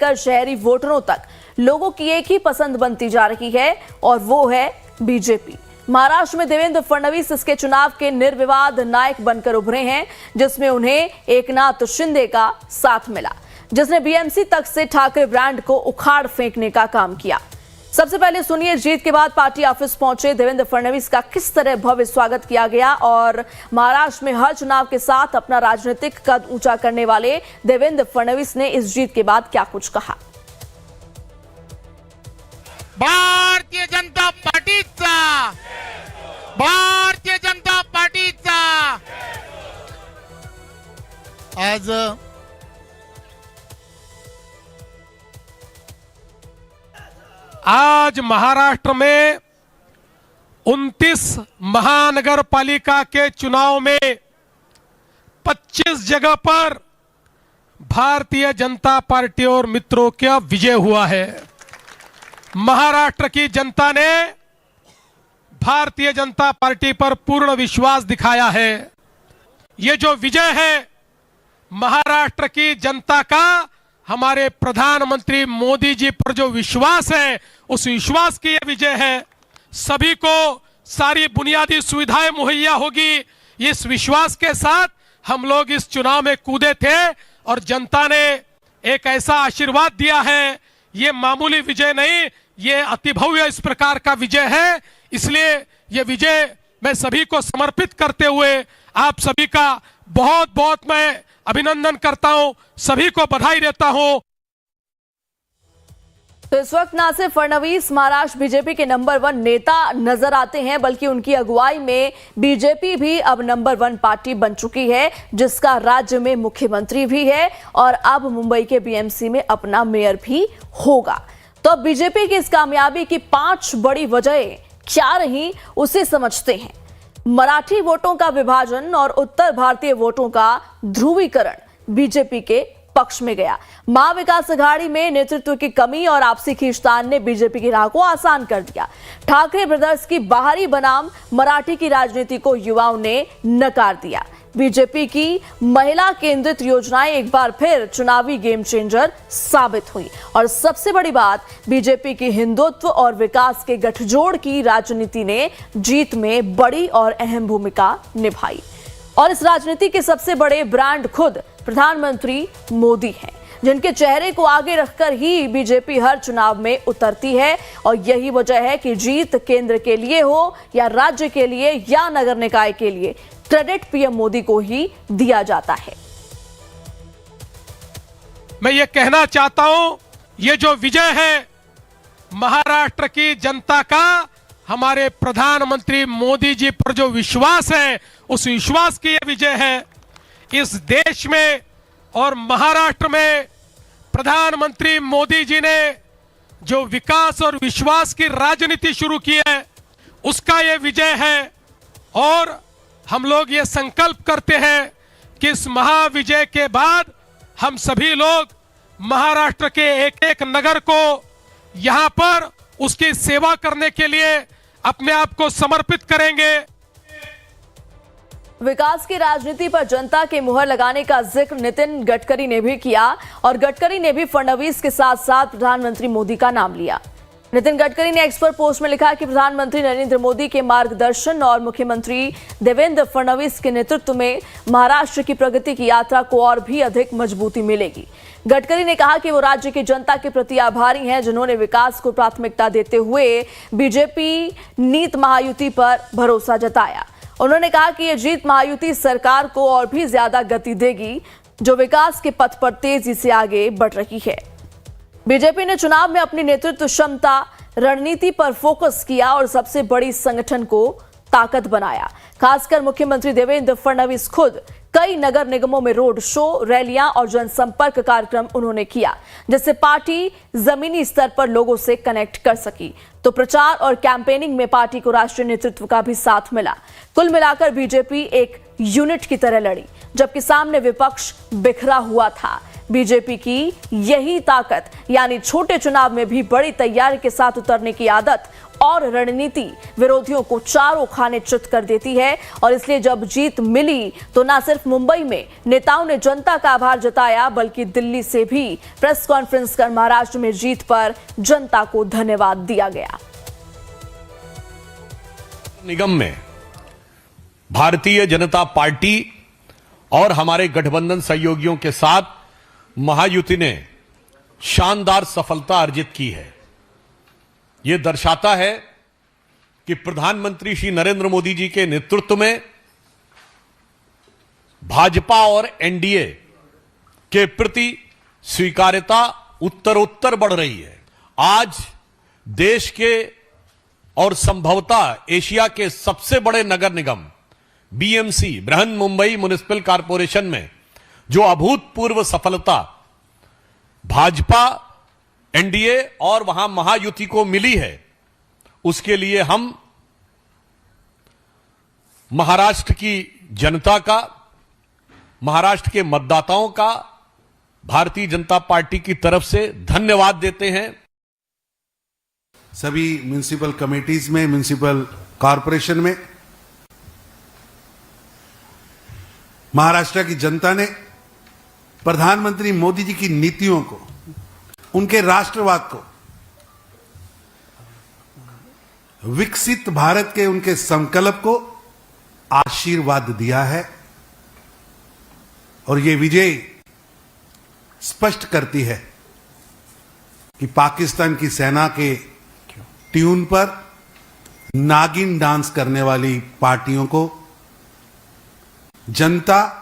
लेकर शहरी वोटरों तक लोगों की एक ही पसंद बनती जा रही है और वो है बीजेपी। महाराष्ट्र में देवेंद्र फडणवीस इसके चुनाव के निर्विवाद नायक बनकर उभरे हैं, जिसमें उन्हें एकनाथ शिंदे का साथ मिला, जिसने बीएमसी तक से ठाकरे ब्रांड को उखाड़ फेंकने का काम किया। सबसे पहले सुनिए, जीत के बाद पार्टी ऑफिस पहुंचे देवेंद्र फडणवीस का किस तरह भव्य स्वागत किया गया और महाराष्ट्र में हर चुनाव के साथ अपना राजनीतिक कद ऊंचा करने वाले देवेंद्र फडणवीस ने इस जीत के बाद क्या कुछ कहा। भारतीय जनता पार्टीचा आज महाराष्ट्र में 29 महानगर पालिका के चुनाव में 25 जगह पर भारतीय जनता पार्टी और मित्रों का विजय हुआ है। महाराष्ट्र की जनता ने भारतीय जनता पार्टी पर पूर्ण विश्वास दिखाया है। ये जो विजय है महाराष्ट्र की जनता का हमारे प्रधानमंत्री मोदी जी पर जो विश्वास है, उस विश्वास की यह विजय है। सभी को सारी बुनियादी सुविधाएं मुहैया होगी, इस विश्वास के साथ हम लोग इस चुनाव में कूदे थे और जनता ने एक ऐसा आशीर्वाद दिया है। ये मामूली विजय नहीं, ये अतिभव्य इस प्रकार का विजय है। इसलिए ये विजय मैं सभी को समर्पित करते हुए आप सभी का बहुत बहुत मैं अभिनंदन करता हूं, सभी को बधाई देता हूं। तो इस वक्त ना सिर्फ फडणवीस महाराष्ट्र बीजेपी के नंबर 1 नेता नजर आते हैं, बल्कि उनकी अगुवाई में बीजेपी भी अब नंबर 1 पार्टी बन चुकी है, जिसका राज्य में मुख्यमंत्री भी है और अब मुंबई के बीएमसी में अपना मेयर भी होगा। तो अब बीजेपी की इस कामयाबी की 5 बड़ी वजहें क्या रही, उसे समझते हैं। मराठी वोटों का विभाजन और उत्तर भारतीय वोटों का ध्रुवीकरण बीजेपी के पक्ष में गया। महाविकास आघाड़ी में नेतृत्व की कमी और आपसी खींचतान ने बीजेपी की राह को आसान कर दिया। ठाकरे ब्रदर्स की बाहरी बनाम मराठी की राजनीति को युवाओं ने नकार दिया। बीजेपी की महिला केंद्रित योजनाएं एक बार फिर चुनावी गेम चेंजर साबित हुई और सबसे बड़ी बात, बीजेपी की हिंदुत्व और विकास के गठजोड़ की राजनीति ने जीत में बड़ी और अहम भूमिका निभाई। और इस राजनीति के सबसे बड़े ब्रांड खुद प्रधानमंत्री मोदी हैं, जिनके चेहरे को आगे रखकर ही बीजेपी हर चुनाव में उतरती है और यही वजह है कि जीत केंद्र के लिए हो या राज्य के लिए या नगर निकाय के लिए, क्रेडिट पीएम मोदी को ही दिया जाता है। मैं ये कहना चाहता हूं, ये जो विजय है महाराष्ट्र की जनता का हमारे प्रधानमंत्री मोदी जी पर जो विश्वास है, उस विश्वास की यह विजय है। इस देश में और महाराष्ट्र में प्रधानमंत्री मोदी जी ने जो विकास और विश्वास की राजनीति शुरू की है, उसका यह विजय है। और हम लोग ये संकल्प करते हैं कि इस महाविजय के बाद हम सभी लोग महाराष्ट्र के एक एक नगर को यहां पर उसकी सेवा करने के लिए अपने आप को समर्पित करेंगे। विकास की राजनीति पर जनता के मुहर लगाने का जिक्र नितिन गडकरी ने भी किया और गडकरी ने भी फडणवीस के साथ साथ प्रधानमंत्री मोदी का नाम लिया। नितिन गडकरी ने एक्स पर पोस्ट में लिखा कि प्रधानमंत्री नरेंद्र मोदी के मार्गदर्शन और मुख्यमंत्री देवेंद्र फडणवीस के नेतृत्व में महाराष्ट्र की प्रगति की यात्रा को और भी अधिक मजबूती मिलेगी। गडकरी ने कहा कि वो राज्य की जनता के प्रति आभारी हैं, जिन्होंने विकास को प्राथमिकता देते हुए बीजेपी नीत महायुति पर भरोसा जताया। उन्होंने कहा कि यह जीत महायुति सरकार को और भी ज्यादा गति देगी, जो विकास के पथ पर तेजी से आगे बढ़ रही है। बीजेपी ने चुनाव में अपनी नेतृत्व क्षमता, रणनीति पर फोकस किया और सबसे बड़ी संगठन को ताकत बनाया। खासकर मुख्यमंत्री देवेंद्र फडणवीस खुद कई नगर निगमों में रोड शो, रैलियां और जनसंपर्क कार्यक्रम उन्होंने किया, जिससे पार्टी जमीनी स्तर पर लोगों से कनेक्ट कर सकी। तो प्रचार और कैंपेनिंग में पार्टी को राष्ट्रीय नेतृत्व का भी साथ मिला। कुल मिलाकर बीजेपी एक यूनिट की तरह लड़ी, जबकि सामने विपक्ष बिखरा हुआ था। बीजेपी की यही ताकत, यानी छोटे चुनाव में भी बड़ी तैयारी के साथ उतरने की आदत और रणनीति विरोधियों को चारों खाने चित कर देती है। और इसलिए जब जीत मिली तो न सिर्फ मुंबई में नेताओं ने जनता का आभार जताया, बल्कि दिल्ली से भी प्रेस कॉन्फ्रेंस कर महाराष्ट्र में जीत पर जनता को धन्यवाद दिया गया। निगम में भारतीय जनता पार्टी और हमारे गठबंधन सहयोगियों के साथ महायुति ने शानदार सफलता अर्जित की है। यह दर्शाता है कि प्रधानमंत्री श्री नरेंद्र मोदी जी के नेतृत्व में भाजपा और एनडीए के प्रति स्वीकार्यता उत्तरोत्तर बढ़ रही है। आज देश के और संभवतः एशिया के सबसे बड़े नगर निगम BMC Brihan Mumbai municipal corporation में जो अभूतपूर्व सफलता भाजपा, एनडीए और वहां महायुति को मिली है, उसके लिए हम महाराष्ट्र की जनता का, महाराष्ट्र के मतदाताओं का भारतीय जनता पार्टी की तरफ से धन्यवाद देते हैं। सभी म्युनिसिपल कमेटीज में, म्युनिसिपल कॉरपोरेशन में महाराष्ट्र की जनता ने प्रधानमंत्री मोदी जी की नीतियों को, उनके राष्ट्रवाद को, विकसित भारत के उनके संकल्प को आशीर्वाद दिया है। और ये विजय स्पष्ट करती है कि पाकिस्तान की सेना के ट्यून पर नागिन डांस करने वाली पार्टियों को जनता